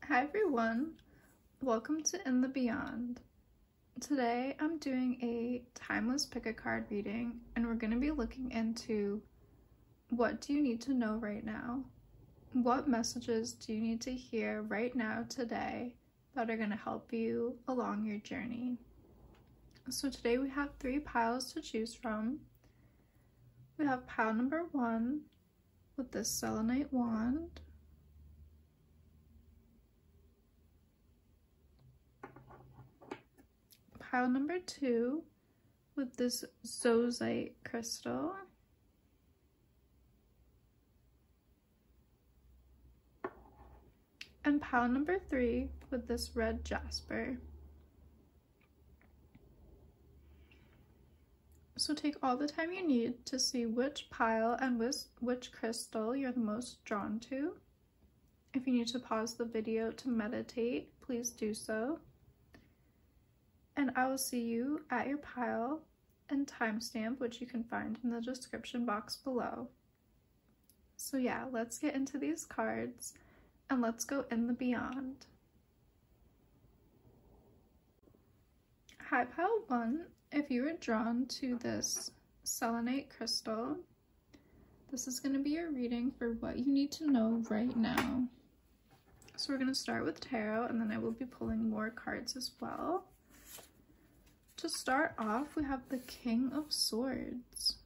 Hi everyone, welcome to In the Beyond. Today I'm doing a timeless pick a card reading and we're going to be looking into what do you need to know right now? What messages do you need to hear right now today that are going to help you along your journey? So today we have 3 piles to choose from. We have pile number 1 with this selenite wand. Pile number 2 with this zoisite crystal. And pile number 3 with this red jasper. So take all the time you need to see which pile and which crystal you're the most drawn to. If you need to pause the video to meditate, please do so. And I will see you at your pile and timestamp, which you can find in the description box below. So yeah, let's get into these cards and let's go in the beyond. Hi pile 1, if you were drawn to this selenite crystal, this is going to be your reading for what you need to know right now. So we're going to start with tarot and then I will be pulling more cards as well. To start off, we have the King of Swords,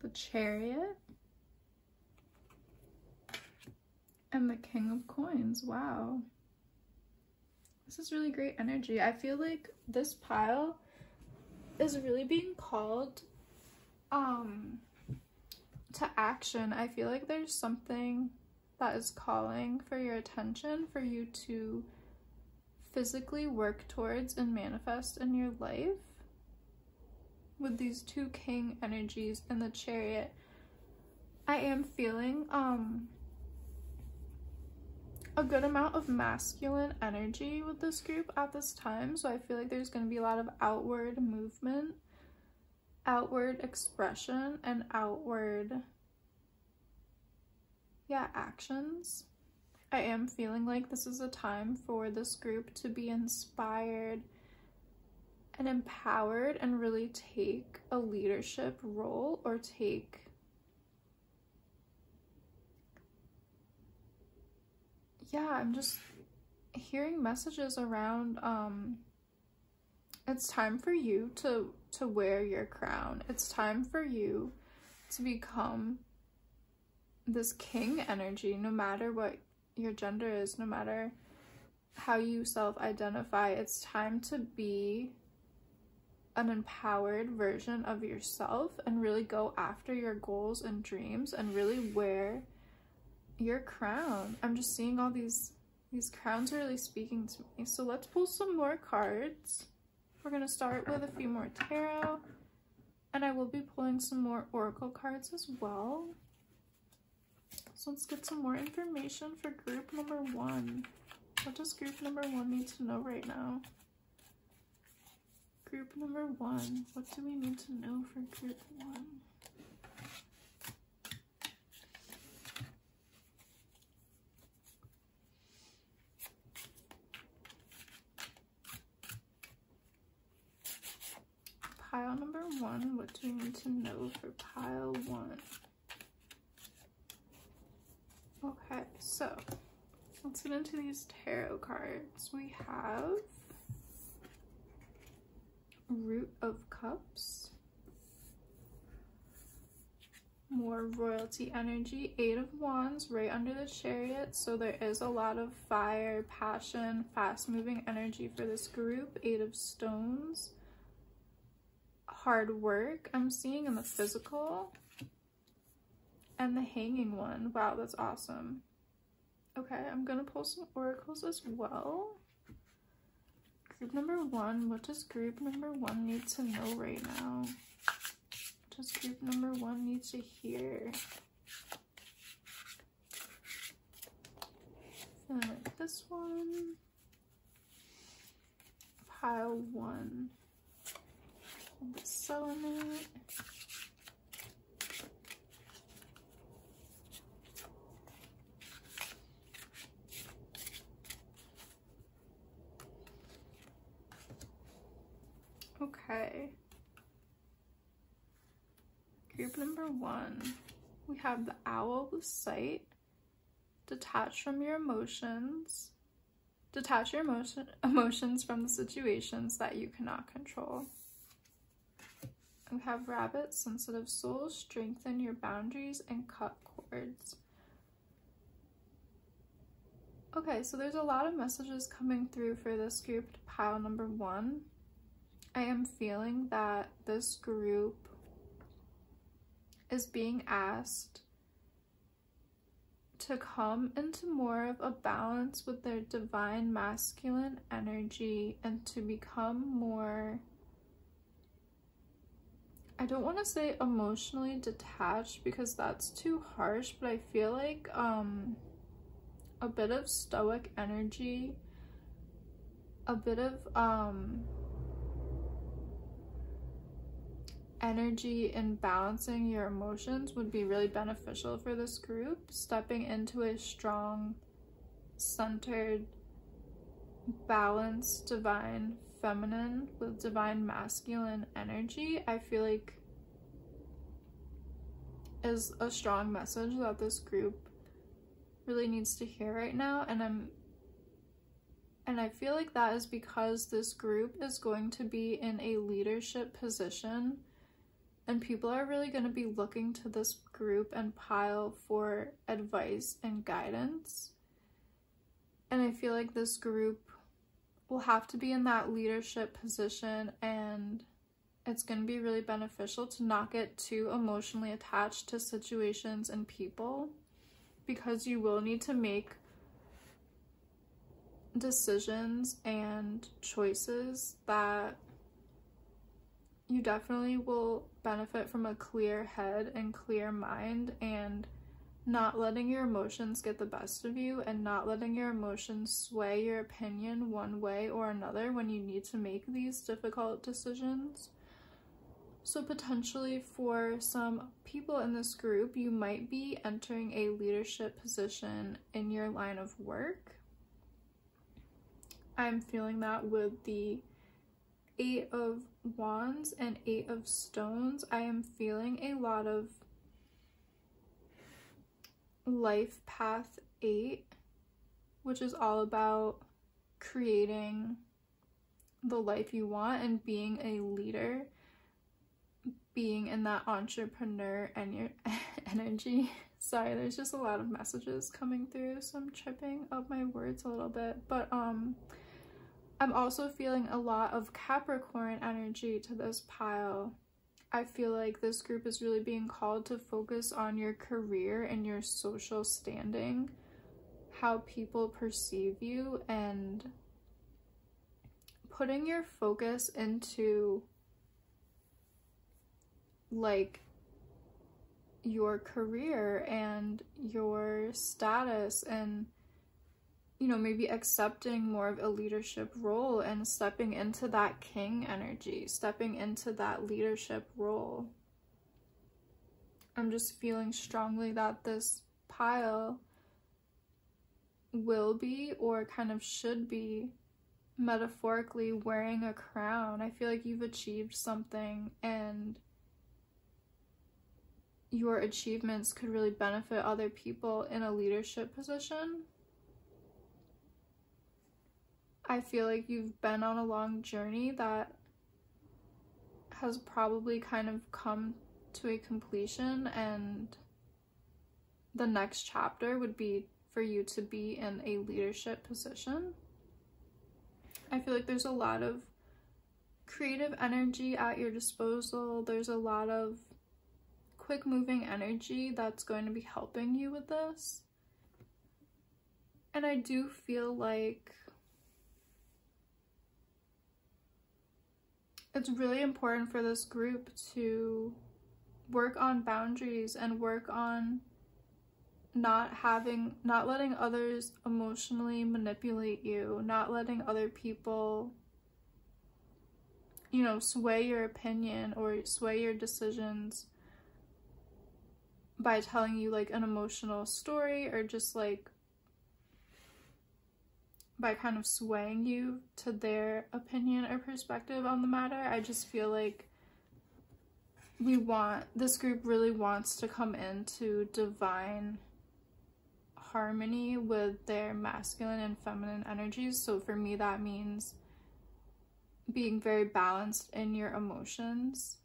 the Chariot, and the King of Coins. Wow. This is really great energy. I feel like this pile is really being called to action. I feel like there's something that is calling for your attention for you to physically work towards and manifest in your life. With these 2 king energies and the Chariot, I am feeling a good amount of masculine energy with this group at this time, so I feel like there's going to be a lot of outward movement, outward expression, and outward actions. I am feeling like this is a time for this group to be inspired and empowered and really take a leadership role, or take I'm just hearing messages around it's time for you to wear your crown. It's time for you to become this king energy, no matter what your gender is, no matter how you self-identify. It's time to be an empowered version of yourself and really go after your goals and dreams and really wear your crown. I'm just seeing all these crowns really speaking to me. So let's pull some more cards. We're going to start with a few more tarot, and I will be pulling some more oracle cards as well. So let's get some more information for group number 1. What does group number 1 need to know right now? Group number 1, what do we need to know for group 1? Pile number 1, what do we need to know for pile 1? Okay, so let's get into these tarot cards. We have Root of Cups, more royalty energy, 8 of Wands right under the Chariot, so there is a lot of fire, passion, fast-moving energy for this group. 8 of Stones, hard work I'm seeing in the physical, and the Hanging one. Wow, that's awesome. Okay, I'm gonna pull some oracles as well. Group number 1, what does group number 1 need to know right now? What does group number 1 need to hear? Feeling like this one. Pile 1. The selenite. Okay. Group number 1, we have the owl with sight. Detach from your emotions. Detach your emotions from the situations that you cannot control. We have rabbit, sensitive soul. Strengthen your boundaries and cut cords. Okay, so there's a lot of messages coming through for this group, pile number 1. I am feeling that this group is being asked to come into more of a balance with their divine masculine energy and to become more, I don't want to say emotionally detached because that's too harsh, but I feel like a bit of stoic energy, a bit of energy in balancing your emotions would be really beneficial for this group. Stepping into a strong, centered, balanced, divine feminine with divine masculine energy, I feel like is a strong message that this group really needs to hear right now. And I feel like that is because this group is going to be in a leadership position, and people are really going to be looking to this group and pile for advice and guidance. And I feel like this group will have to be in that leadership position, and it's going to be really beneficial to not get too emotionally attached to situations and people, because you will need to make decisions and choices that you definitely will benefit from a clear head and clear mind, and not letting your emotions get the best of you and not letting your emotions sway your opinion one way or another when you need to make these difficult decisions. So potentially for some people in this group, you might be entering a leadership position in your line of work. I'm feeling that with the 8 of Wands and 8 of Stones. I am feeling a lot of life path 8, which is all about creating the life you want and being a leader, being in that entrepreneur and your energy. Sorry, there's just a lot of messages coming through, so I'm tripping up my words a little bit. But I'm also feeling a lot of Capricorn energy to this pile. I feel like this group is really being called to focus on your career and your social standing, how people perceive you, and putting your focus into like your career and your status, and you know, maybe accepting more of a leadership role and stepping into that king energy, stepping into that leadership role. I'm just feeling strongly that this pile will be, or kind of should be, metaphorically wearing a crown. I feel like you've achieved something, and your achievements could really benefit other people in a leadership position. I feel like you've been on a long journey that has probably kind of come to a completion, and the next chapter would be for you to be in a leadership position. I feel like there's a lot of creative energy at your disposal. There's a lot of quick moving energy that's going to be helping you with this. And I do feel like it's really important for this group to work on boundaries and work on not letting others emotionally manipulate you, not letting other people, you know, sway your opinion or sway your decisions by telling you like an emotional story, or just like by kind of swaying you to their opinion or perspective on the matter. I just feel like this group really wants to come into divine harmony with their masculine and feminine energies. So for me, that means being very balanced in your emotions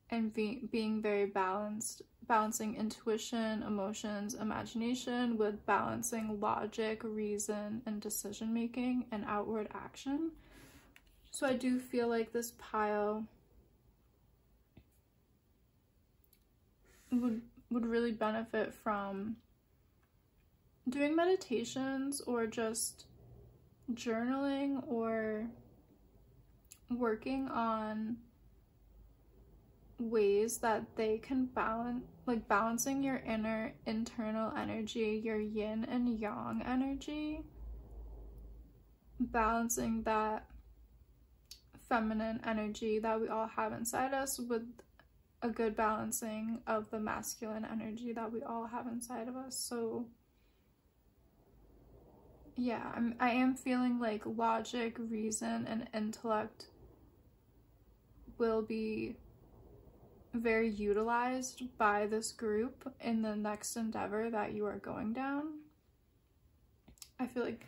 and being very balancing intuition, emotions, imagination with balancing logic, reason, and decision making and outward action. So I do feel like this pile would really benefit from doing meditations or just journaling or working on ways that they can balance, like balancing your internal energy, your yin and yang energy, balancing that feminine energy that we all have inside us with a good balancing of the masculine energy that we all have inside of us. So yeah, I am feeling like logic, reason, and intellect will be very utilized by this group in the next endeavor that you are going down. I feel like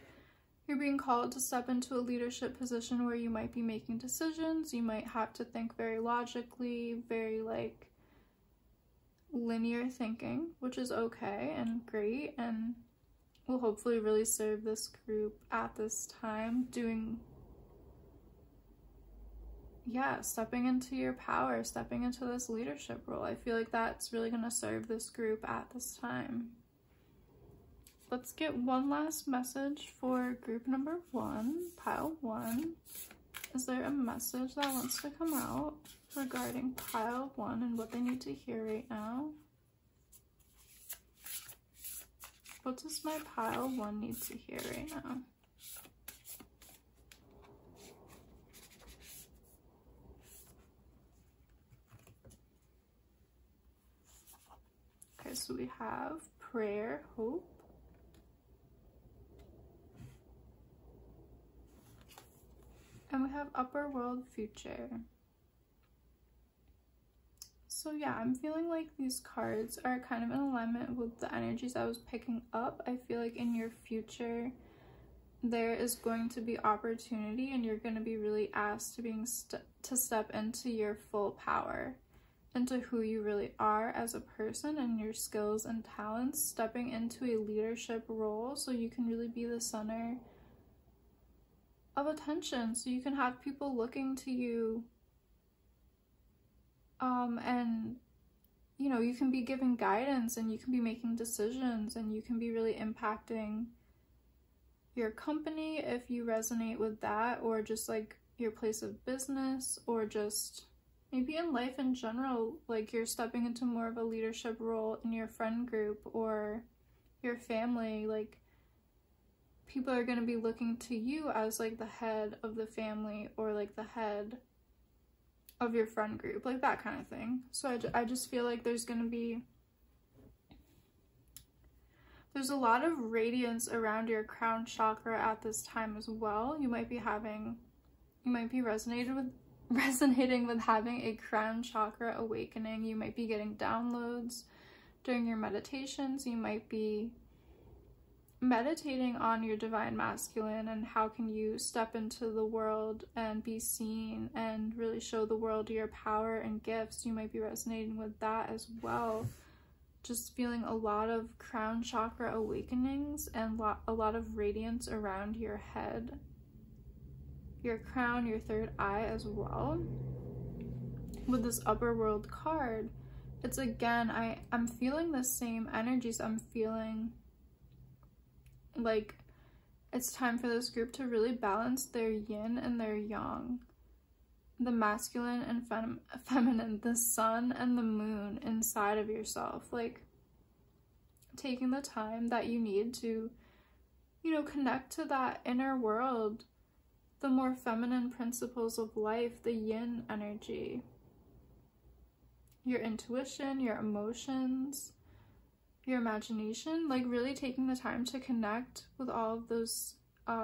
you're being called to step into a leadership position where you might be making decisions. You might have to think very logically, very like linear thinking, which is okay and great, and will hopefully really serve this group at this time, stepping into your power, stepping into this leadership role. I feel like that's really going to serve this group at this time. Let's get one last message for group number 1, pile 1. Is there a message that wants to come out regarding pile 1 and what they need to hear right now? What does my pile 1 need to hear right now? Okay, so we have prayer, hope. And we have upper world, future. So yeah, I'm feeling like these cards are kind of in alignment with the energies I was picking up. I feel like in your future, there is going to be opportunity and you're going to be really asked to step into your full power, into who you really are as a person and your skills and talents, stepping into a leadership role so you can really be the center of attention, so you can have people looking to you, and you know, you can be giving guidance and you can be making decisions and you can be really impacting your company if you resonate with that, or just like your place of business, or just maybe in life in general, like you're stepping into more of a leadership role in your friend group or your family. Like people are going to be looking to you as like the head of the family or like the head of your friend group, like that kind of thing. So I just feel like there's a lot of radiance around your crown chakra at this time as well. You might be resonating with having a crown chakra awakening. You might be getting downloads during your meditations. You might be meditating on your divine masculine and how can you step into the world and be seen and really show the world your power and gifts. You might be resonating with that as well. Just feeling a lot of crown chakra awakenings and a lot of radiance around your head, your crown, your third eye as well. With this upper world card, it's again, I'm feeling the same energies. I'm feeling like it's time for this group to really balance their yin and their yang, the masculine and feminine, the sun and the moon inside of yourself. Like taking the time that you need to, you know, connect to that inner world, the more feminine principles of life, the yin energy, your intuition, your emotions, your imagination, like really taking the time to connect with all of those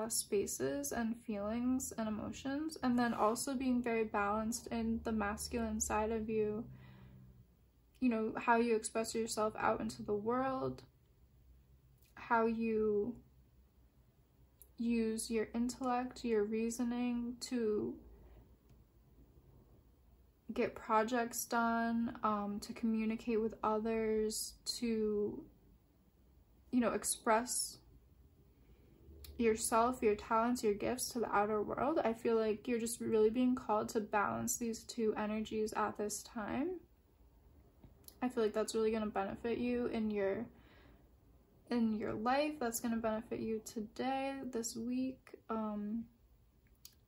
spaces and feelings and emotions, and then also being very balanced in the masculine side of you, you know, how you express yourself out into the world, how you use your intellect, your reasoning to get projects done, to communicate with others, to, you know, express yourself, your talents, your gifts to the outer world. I feel like you're just really being called to balance these two energies at this time. I feel like that's really going to benefit you in your life. That's going to benefit you today, this week,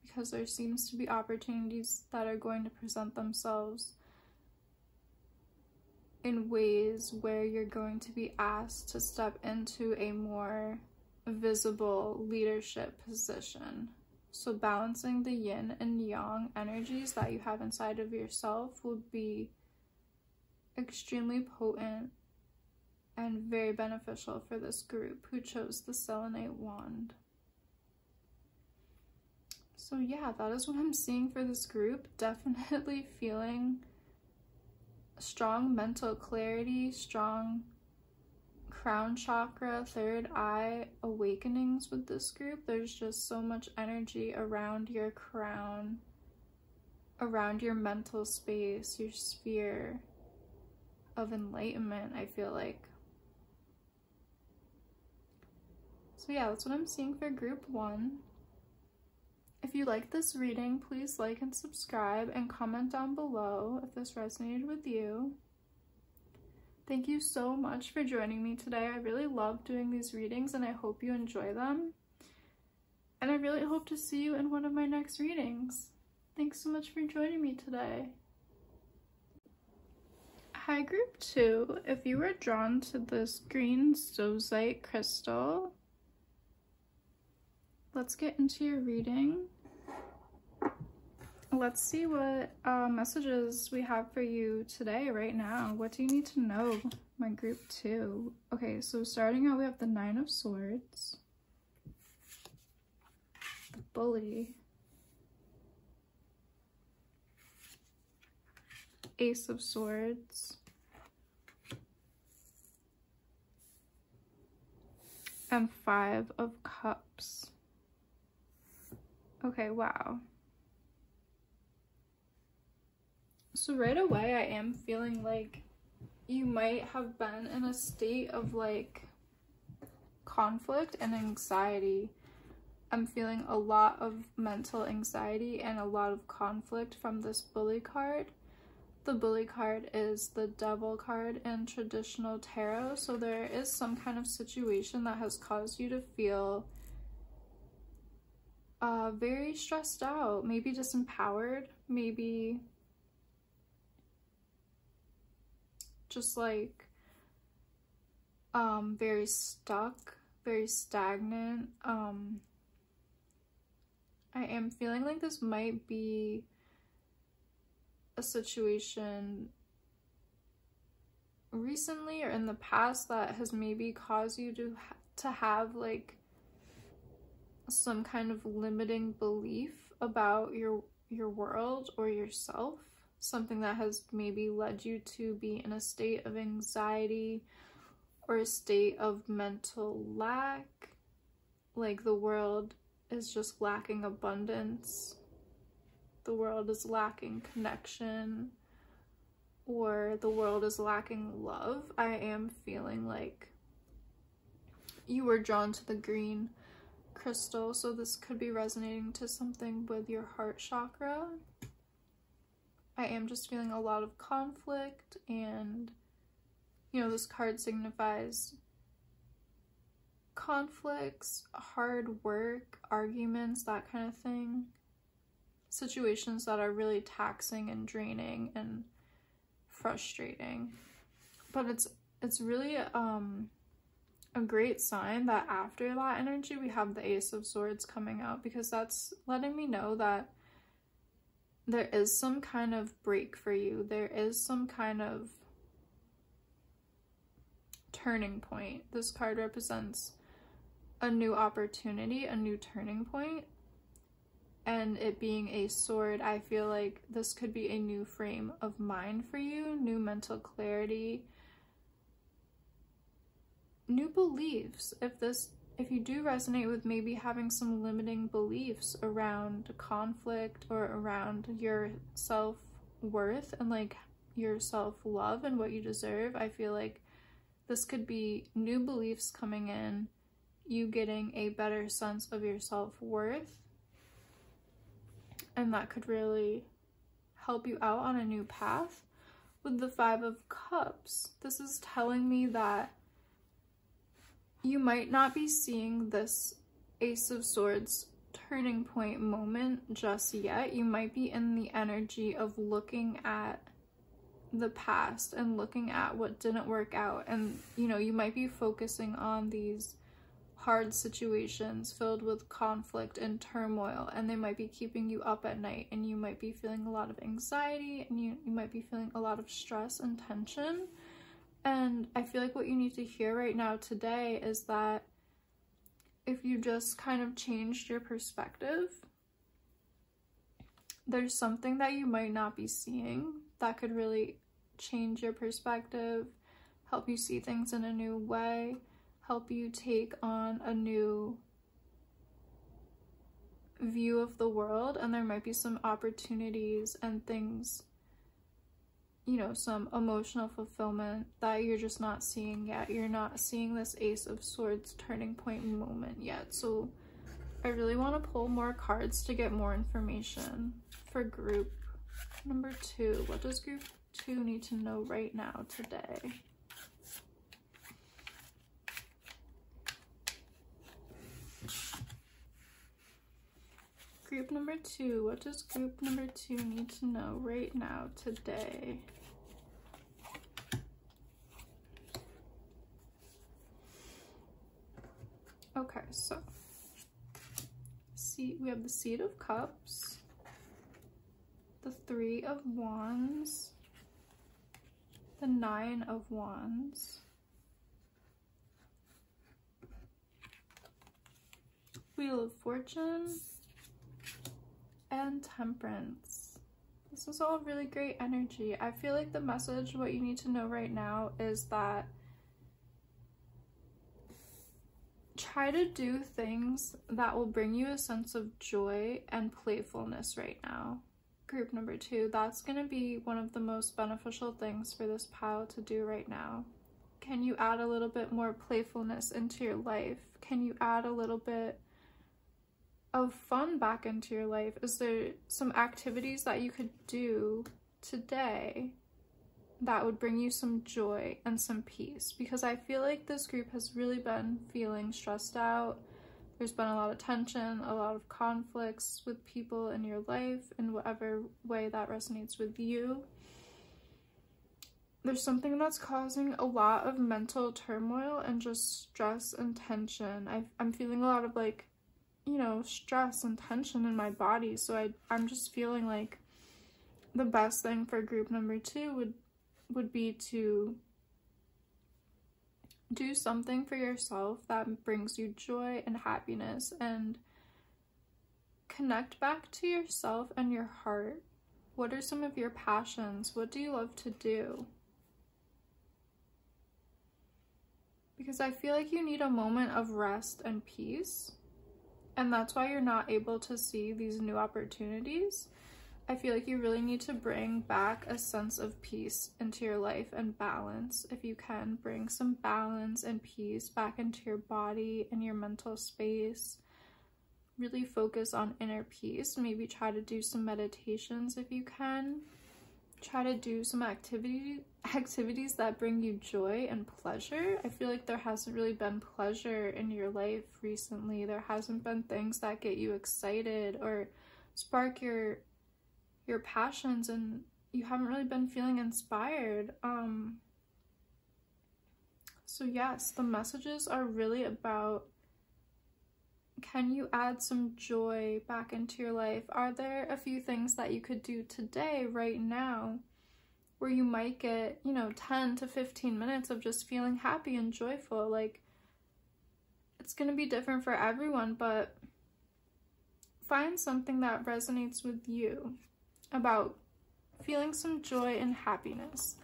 because there seems to be opportunities that are going to present themselves in ways where you're going to be asked to step into a more visible leadership position. So balancing the yin and yang energies that you have inside of yourself will be extremely potent and very beneficial for this group who chose the selenite wand. So yeah, that is what I'm seeing for this group. Definitely feeling strong mental clarity, strong crown chakra, third eye awakenings with this group. There's just so much energy around your crown, around your mental space, your sphere of enlightenment, I feel like. So yeah, that's what I'm seeing for group 1. If you like this reading, please like and subscribe and comment down below if this resonated with you. Thank you so much for joining me today. I really love doing these readings and I hope you enjoy them. And I really hope to see you in one of my next readings. Thanks so much for joining me today. Hi group 2, if you were drawn to this green stovesite crystal, let's get into your reading. Let's see what messages we have for you today, right now. What do you need to know, my group 2? Okay, so starting out, we have the 9 of Swords, the Bully, Ace of Swords, and 5 of Cups. Okay, wow. So right away, I am feeling like you might have been in a state of like conflict and anxiety. I'm feeling a lot of mental anxiety and a lot of conflict from this Bully card. The Bully card is the Devil card in traditional tarot, so there is some kind of situation that has caused you to feel very stressed out, maybe disempowered, maybe just like very stuck, very stagnant. I am feeling like this might be a situation recently or in the past that has maybe caused you to have like some kind of limiting belief about your world or yourself, something that has maybe led you to be in a state of anxiety or a state of mental lack, like the world is just lacking abundance, the world is lacking connection, or the world is lacking love. I am feeling like you were drawn to the green crystal, so this could be resonating to something with your heart chakra. I am just feeling a lot of conflict, and you know, this card signifies conflicts, hard work, arguments, that kind of thing. Situations that are really taxing and draining and frustrating. But it's really a great sign that after that energy we have the Ace of Swords coming out, because that's letting me know that there is some kind of break for you. There is some kind of turning point. This card represents a new opportunity, a new turning point. And it being a sword, I feel like this could be a new frame of mind for you, new mental clarity, new beliefs. If you do resonate with maybe having some limiting beliefs around conflict or around your self-worth and like your self-love and what you deserve, I feel like this could be new beliefs coming in, you getting a better sense of your self-worth, and that could really help you out on a new path. With the Five of Cups, this is telling me that you might not be seeing this Ace of Swords turning point moment just yet. You might be in the energy of looking at the past and looking at what didn't work out, and you know, you might be focusing on these hard situations filled with conflict and turmoil, and they might be keeping you up at night, and you might be feeling a lot of anxiety, and you might be feeling a lot of stress and tension. And I feel like what you need to hear right now today is that if you just kind of changed your perspective, there's something that you might not be seeing that could really change your perspective, help you see things in a new way, help you take on a new view of the world. And there might be some opportunities and things, you know, some emotional fulfillment that you're just not seeing yet. You're not seeing this Ace of Swords turning point moment yet. So I really want to pull more cards to get more information for group number 2. What does group 2 need to know right now today? Group number 2, what does group number 2 need to know right now today? Okay, so we have the Seat of Cups, the Three of Wands, the Nine of Wands, Wheel of Fortune, and Temperance. This is all really great energy. I feel like the message, what you need to know right now is that try to do things that will bring you a sense of joy and playfulness right now. Group number 2, that's going to be one of the most beneficial things for this pile to do right now. Can you add a little bit more playfulness into your life? Can you add a little bit of fun back into your life? Is there some activities that you could do today that would bring you some joy and some peace? Because I feel like this group has really been feeling stressed out. There's been a lot of tension, a lot of conflicts with people in your life in whatever way that resonates with you. There's something that's causing a lot of mental turmoil and just stress and tension. I'm feeling a lot of like, you know, stress and tension in my body. So I'm just feeling like the best thing for group number 2 would be to do something for yourself that brings you joy and happiness, and connect back to yourself and your heart. What are some of your passions? What do you love to do? Because I feel like you need a moment of rest and peace, and that's why you're not able to see these new opportunities. I feel like you really need to bring back a sense of peace into your life and balance. If you can, bring some balance and peace back into your body and your mental space. Really focus on inner peace. Maybe try to do some meditations if you can. Try to do some activities that bring you joy and pleasure. I feel like there hasn't really been pleasure in your life recently. There hasn't been things that get you excited or spark your passions, and you haven't really been feeling inspired. So yes, the messages are really about, can you add some joy back into your life? Are there a few things that you could do today, right now, where you might get, you know, 10 to 15 minutes of just feeling happy and joyful? Like, it's going to be different for everyone, but find something that resonates with you about feeling some joy and happiness.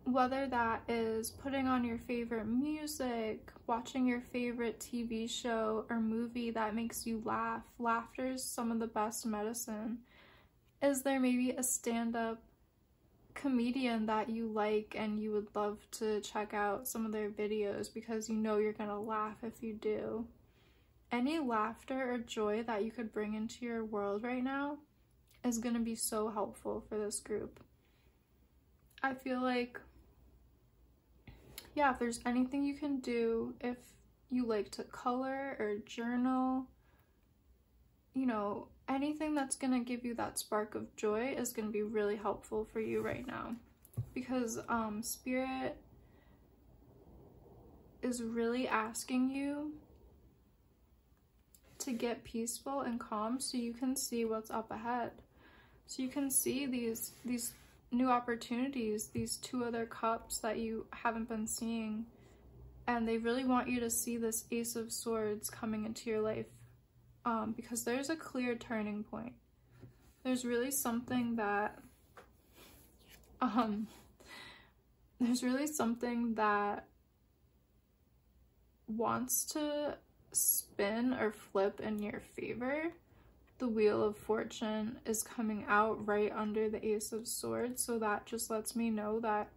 Whether that is putting on your favorite music, watching your favorite TV show or movie that makes you laugh. Laughter is some of the best medicine. Is there maybe a stand-up comedian that you like and you would love to check out some of their videos because you know you're gonna laugh if you do? Any laughter or joy that you could bring into your world right now is gonna be so helpful for this group. I feel like, yeah, if there's anything you can do, if you like to color or journal, you know, anything that's gonna give you that spark of joy is gonna be really helpful for you right now, because Spirit is really asking you to get peaceful and calm so you can see what's up ahead. So you can see these new opportunities, these 2 other cups that you haven't been seeing, and they really want you to see this Ace of Swords coming into your life, because there's a clear turning point. There's really something that wants to spin or flip in your favor. The Wheel of Fortune is coming out right under the Ace of Swords, so that just lets me know that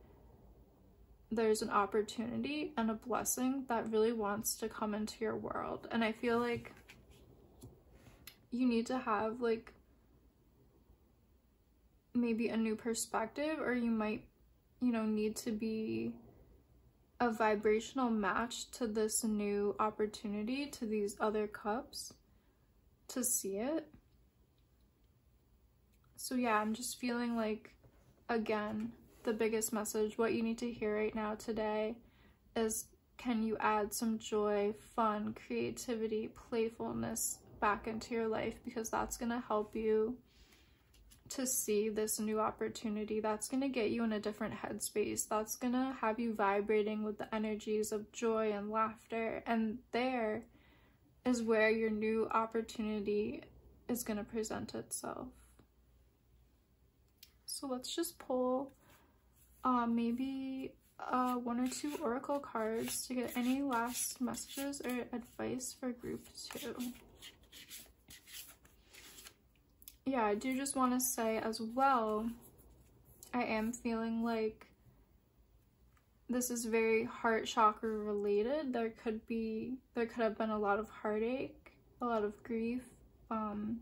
there's an opportunity and a blessing that really wants to come into your world. And I feel like you need to have like maybe a new perspective, or you might, you know, need to be a vibrational match to this new opportunity, to these other cups, to see it. So yeah, I'm just feeling like, again, the biggest message, what you need to hear right now today is, can you add some joy, fun, creativity, playfulness back into your life, because that's going to help you to see this new opportunity. That's going to get you in a different headspace. That's going to have you vibrating with the energies of joy and laughter, and there is where your new opportunity is going to present itself. So let's just pull maybe 1 or 2 oracle cards to get any last messages or advice for group 2. Yeah, I do just want to say as well, I am feeling like this is very heart chakra related. There could have been a lot of heartache, a lot of grief, and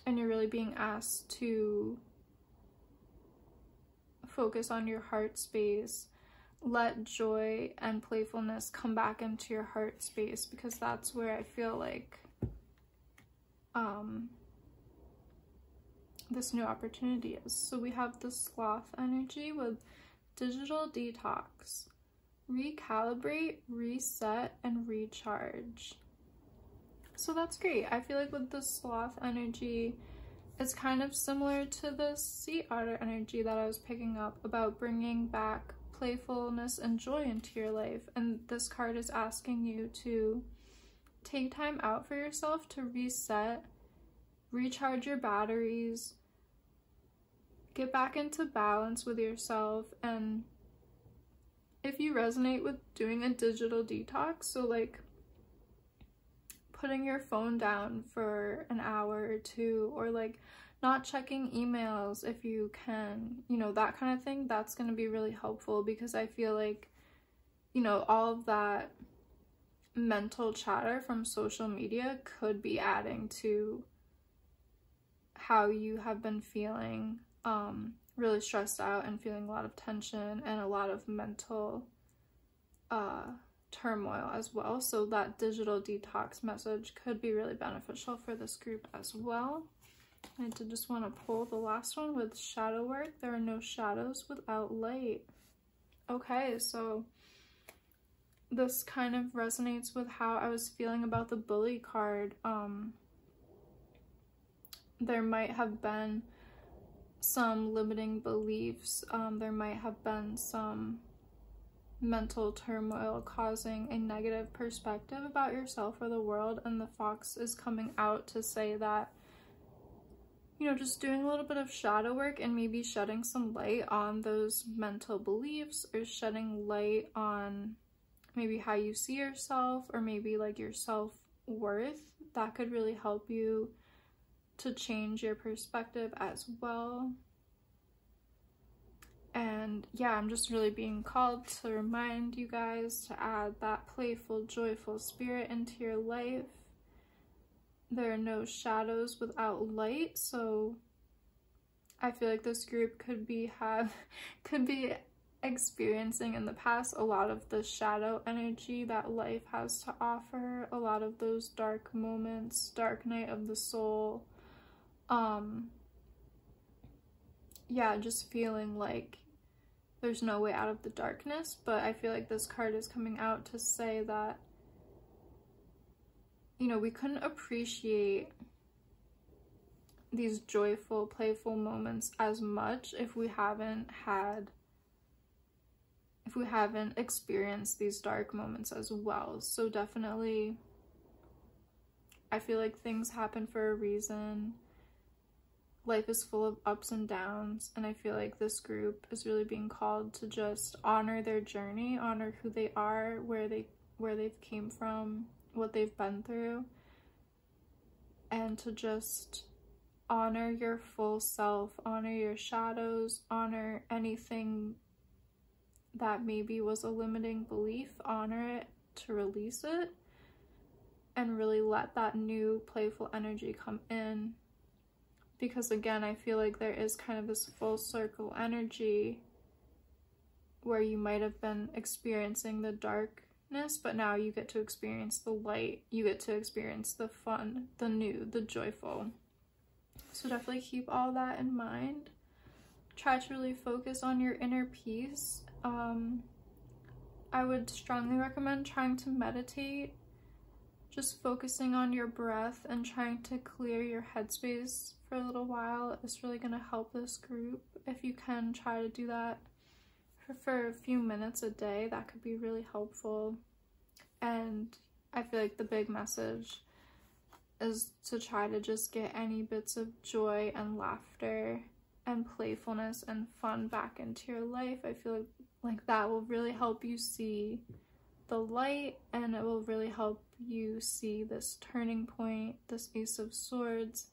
you're really being asked to focus on your heart space. Let joy and playfulness come back into your heart space, because that's where I feel like this new opportunity is. So we have the Sloth energy with digital detox, recalibrate, reset, and recharge. So that's great. I feel like with the Sloth energy, it's kind of similar to the Sea Otter energy that I was picking up about bringing back playfulness and joy into your life. And this card is asking you to take time out for yourself to reset, recharge your batteries, get back into balance with yourself. And if you resonate with doing a digital detox, so like putting your phone down for an hour or 2, or like not checking emails if you can, you know, that kind of thing, that's going to be really helpful, because I feel like, you know, all of that mental chatter from social media could be adding to how you have been feeling really stressed out and feeling a lot of tension and a lot of mental turmoil as well. So that digital detox message could be really beneficial for this group as well. I did just want to pull the last one with shadow work. There are no shadows without light. Okay, so this kind of resonates with how I was feeling about the bully card. There might have been some limiting beliefs. There might have been some mental turmoil causing a negative perspective about yourself or the world, and the fox is coming out to say that, you know, just doing a little bit of shadow work and maybe shedding some light on those mental beliefs, or shedding light on maybe how you see yourself, or maybe like your self-worth. That could really help you to change your perspective as well. And yeah, I'm just really being called to remind you guys to add that playful, joyful spirit into your life. There are no shadows without light, so I feel like this group could be experiencing in the past a lot of the shadow energy that life has to offer, a lot of those dark moments, dark night of the soul. Yeah, just feeling like there's no way out of the darkness. But I feel like this card is coming out to say that, you know, we couldn't appreciate these joyful, playful moments as much if we haven't experienced these dark moments as well. So definitely, I feel like things happen for a reason. Life is full of ups and downs, and I feel like this group is really being called to just honor their journey, honor who they are, where they've came from, what they've been through, and to just honor your full self, honor your shadows, honor anything that maybe was a limiting belief, honor it, to release it, and really let that new playful energy come in. Because again, I feel like there is kind of this full circle energy where you might have been experiencing the darkness, but now you get to experience the light, you get to experience the fun, the new, the joyful. So definitely keep all that in mind. Try to really focus on your inner peace. I would strongly recommend trying to meditate, just focusing on your breath and trying to clear your headspace for a little while is really going to help this group. If you can try to do that for a few minutes a day, that could be really helpful. And I feel like the big message is to try to just get any bits of joy and laughter and playfulness and fun back into your life. I feel like that will really help you see the light, and it will really help you see this turning point, this Ace of Swords.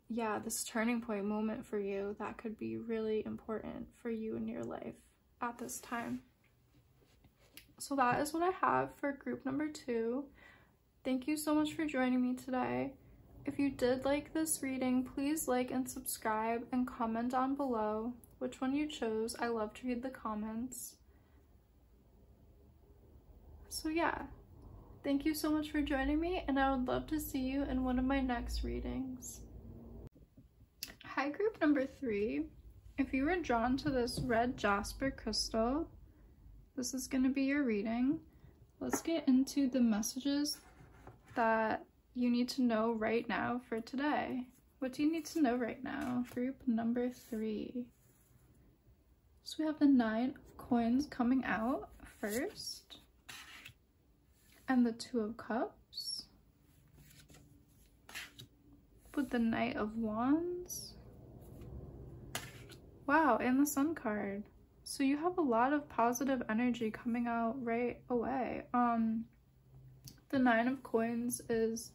Yeah, this turning point moment for you that could be really important for you in your life at this time. So that is what I have for group number 2. Thank you so much for joining me today. If you did like this reading, please like and subscribe and comment down below which one you chose. I love to read the comments. So yeah, thank you so much for joining me, and I would love to see you in one of my next readings. Hi, group number 3. If you were drawn to this red jasper crystal, this is going to be your reading. Let's get into the messages that you need to know right now for today. What do you need to know right now? Group number 3. So we have the 9 of Coins coming out first, and the 2 of Cups, with the Knight of Wands. Wow, and the Sun card. So you have a lot of positive energy coming out right away. The 9 of Coins is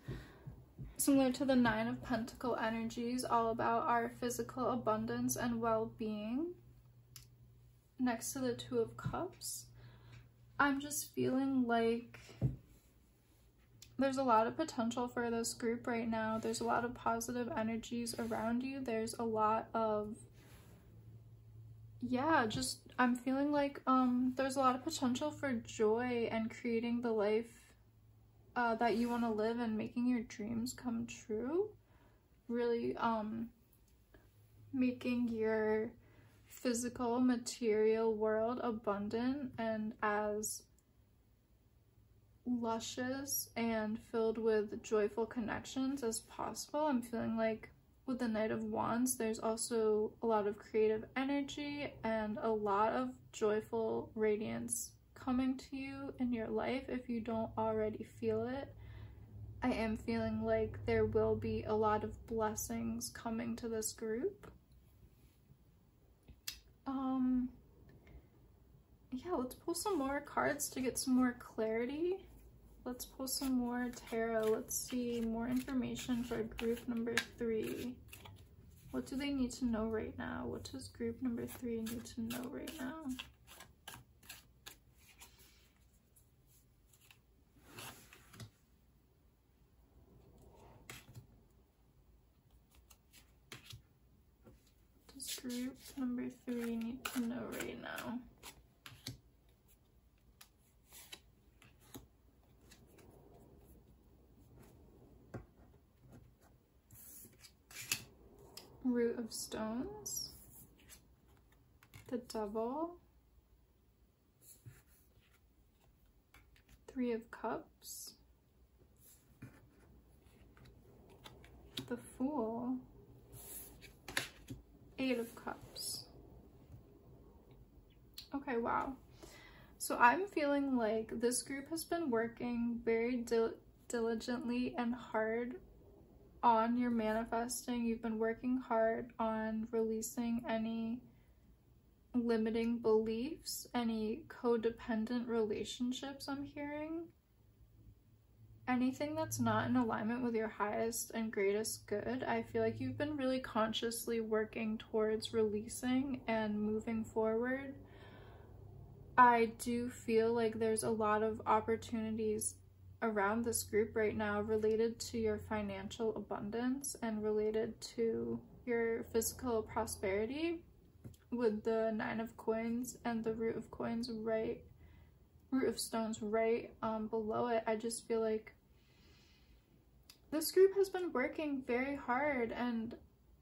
similar to the 9 of Pentacle energies, all about our physical abundance and well-being. Next to the 2 of Cups, I'm just feeling like there's a lot of potential for this group right now. There's a lot of positive energies around you. There's a lot of, yeah, just I'm feeling like there's a lot of potential for joy and creating the life that you want to live and making your dreams come true. Really making your physical material world abundant and as luscious and filled with joyful connections as possible. I'm feeling like with the Knight of Wands, there's also a lot of creative energy and a lot of joyful radiance coming to you in your life if you don't already feel it. I am feeling like there will be a lot of blessings coming to this group. Yeah, let's pull some more cards to get some more clarity. Let's pull some more tarot. Let's see more information for group number 3. What do they need to know right now? What does group number 3 need to know right now? What does group number 3 need to know right now? Root of Stones, the Devil, 3 of Cups, the Fool, 8 of Cups. Okay, wow. So I'm feeling like this group has been working very diligently and hard on your manifesting. You've been working hard on releasing any limiting beliefs, any codependent relationships I'm hearing. Anything that's not in alignment with your highest and greatest good. I feel like you've been really consciously working towards releasing and moving forward. I do feel like there's a lot of opportunities around this group right now related to your financial abundance and related to your physical prosperity, with the 9 of Coins and the Root of Stones right below it. I just feel like this group has been working very hard and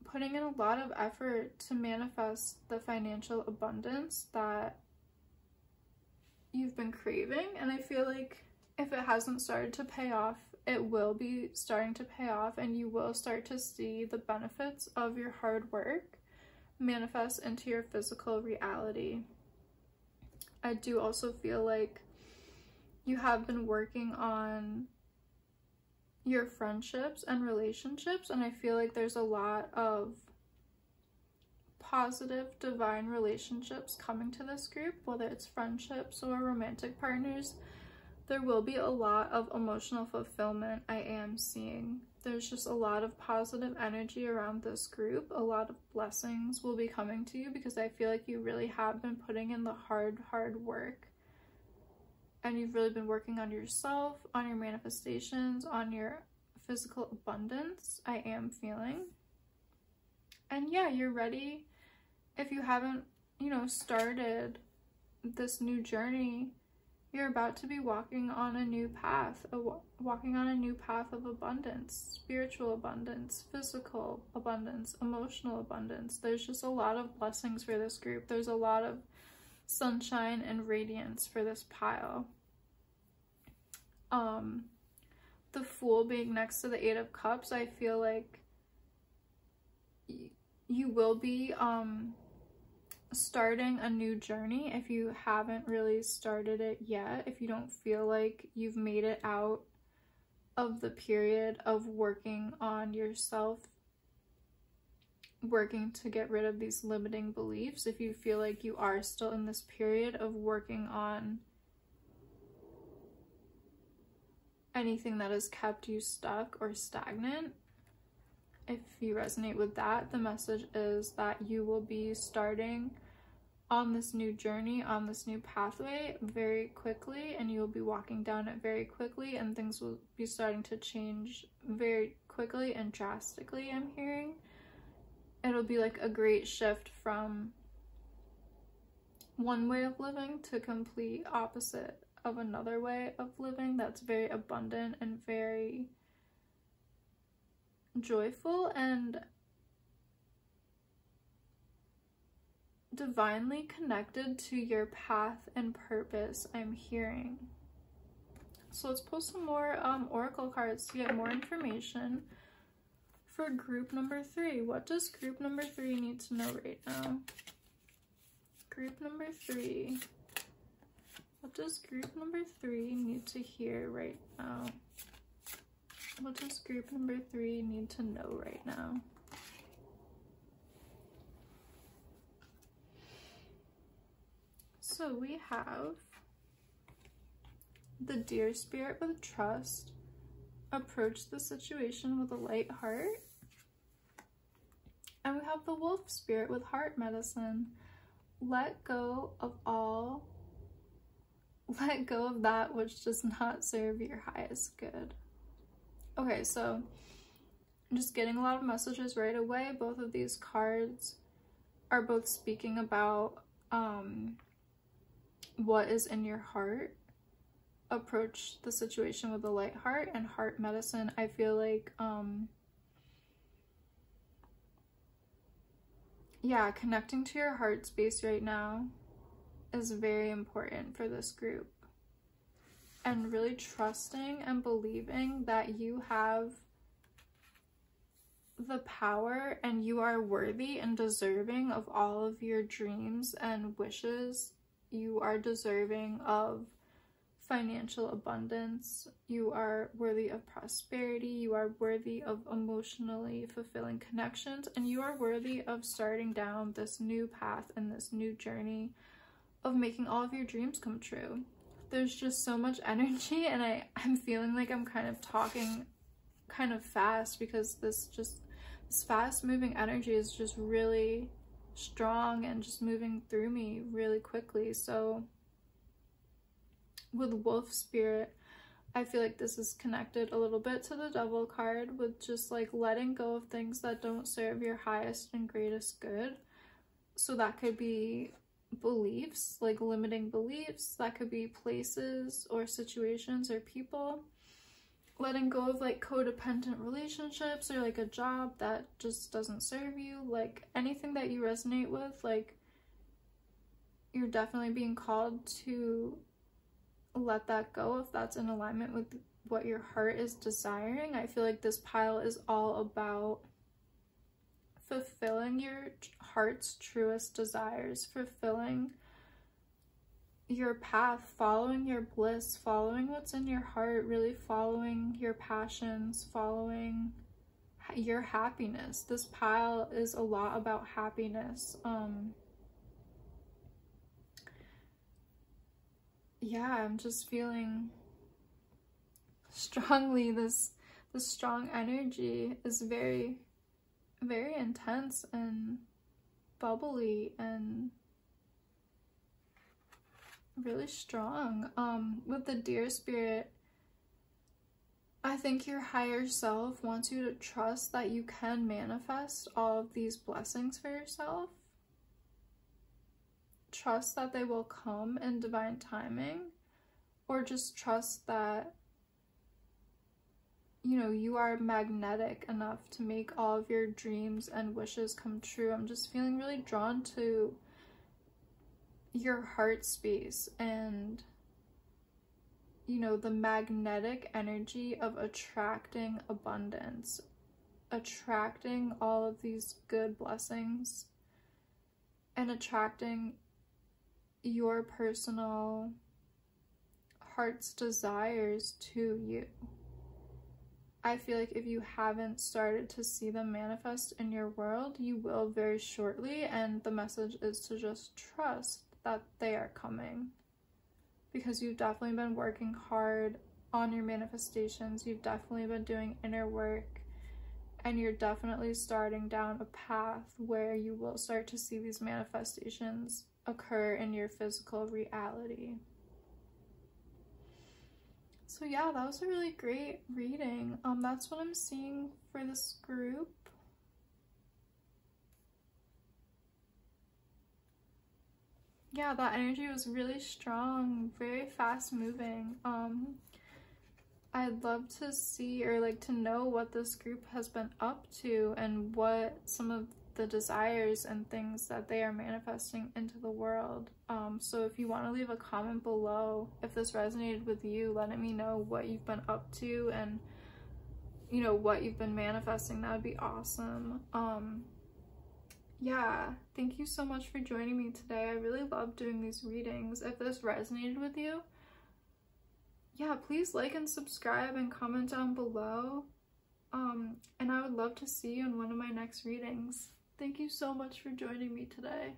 putting in a lot of effort to manifest the financial abundance that you've been craving, and I feel like if it hasn't started to pay off, it will be starting to pay off, and you will start to see the benefits of your hard work manifest into your physical reality. I do also feel like you have been working on your friendships and relationships, and I feel like there's a lot of positive divine relationships coming to this group, whether it's friendships or romantic partners. There will be a lot of emotional fulfillment I am seeing. There's just a lot of positive energy around this group. A lot of blessings will be coming to you because I feel like you really have been putting in the hard work. And you've really been working on yourself, on your manifestations, on your physical abundance, I am feeling. And yeah, you're ready. If you haven't, started this new journey, you're about to be walking on a new path, walking on a new path of abundance, spiritual abundance, physical abundance, emotional abundance. There's just a lot of blessings for this group. There's a lot of sunshine and radiance for this pile. The Fool being next to the 8 of Cups, I feel like you will be starting a new journey if you haven't really started it yet. If you don't feel like you've made it out of the period of working on yourself, working to get rid of these limiting beliefs, if you feel like you are still in this period of working on anything that has kept you stuck or stagnant, if you resonate with that, the message is that you will be starting on this new journey, on this new pathway very quickly, and you will be walking down it very quickly, and things will be starting to change very quickly and drastically, I'm hearing. It'll be like a great shift from one way of living to complete opposite of another way of living that's very abundant and very joyful and divinely connected to your path and purpose, I'm hearing. So let's pull some more oracle cards to get more information for group number 3. What does group number 3 need to know right now? Group number 3. What does group number 3 need to hear right now? What does group number 3 need to know right now? So we have the deer spirit with trust. Approach the situation with a light heart. And we have the wolf spirit with heart medicine. Let go of that which does not serve your highest good. Okay, so I'm just getting a lot of messages right away. Both of these cards are both speaking about what is in your heart. Approach the situation with a light heart, and heart medicine. I feel like yeah, connecting to your heart space right now is very important for this group, and really trusting and believing that you have the power and you are worthy and deserving of all of your dreams and wishes. You are deserving of financial abundance. You are worthy of prosperity. You are worthy of emotionally fulfilling connections, and you are worthy of starting down this new path and this new journey of making all of your dreams come true. There's just so much energy, and I'm feeling like I'm kind of talking kind of fast because this fast moving energy is just really strong and just moving through me really quickly. So with wolf spirit, I feel like this is connected a little bit to the devil card, with just like letting go of things that don't serve your highest and greatest good. So that could be beliefs, like limiting beliefs. That could be places or situations or people. Letting go of like codependent relationships, or like a job that just doesn't serve you. Like anything that you resonate with, like you're definitely being called to let that go if that's in alignment with what your heart is desiring. I feel like this pile is all about fulfilling your heart's truest desires, fulfilling your path, following your bliss, following what's in your heart, really following your passions, following your happiness. This pile is a lot about happiness. Yeah, I'm just feeling strongly this strong energy is very, very intense and bubbly and really strong. With the deer spirit, I think your higher self wants you to trust that you can manifest all of these blessings for yourself. Trust that they will come in divine timing, or just trust that, you know, you are magnetic enough to make all of your dreams and wishes come true. I'm just feeling really drawn to your heart space and, you know, the magnetic energy of attracting abundance, attracting all of these good blessings, and attracting your personal heart's desires to you. I feel like if you haven't started to see them manifest in your world, you will very shortly, and the message is to just trust that they are coming, because you've definitely been working hard on your manifestations. You've definitely been doing inner work, and you're definitely starting down a path where you will start to see these manifestations occur in your physical reality. So yeah, that was a really great reading. That's what I'm seeing for this group. Yeah, that energy was really strong, very fast moving. I'd love to see, or like to know, what this group has been up to and what some of the desires and things that they are manifesting into the world. So if you want to leave a comment below if this resonated with you, letting me know what you've been up to and you know, what you've been manifesting, that would be awesome. Yeah, thank you so much for joining me today. I really love doing these readings. If this resonated with you, yeah, please like and subscribe and comment down below. And I would love to see you in one of my next readings. Thank you so much for joining me today.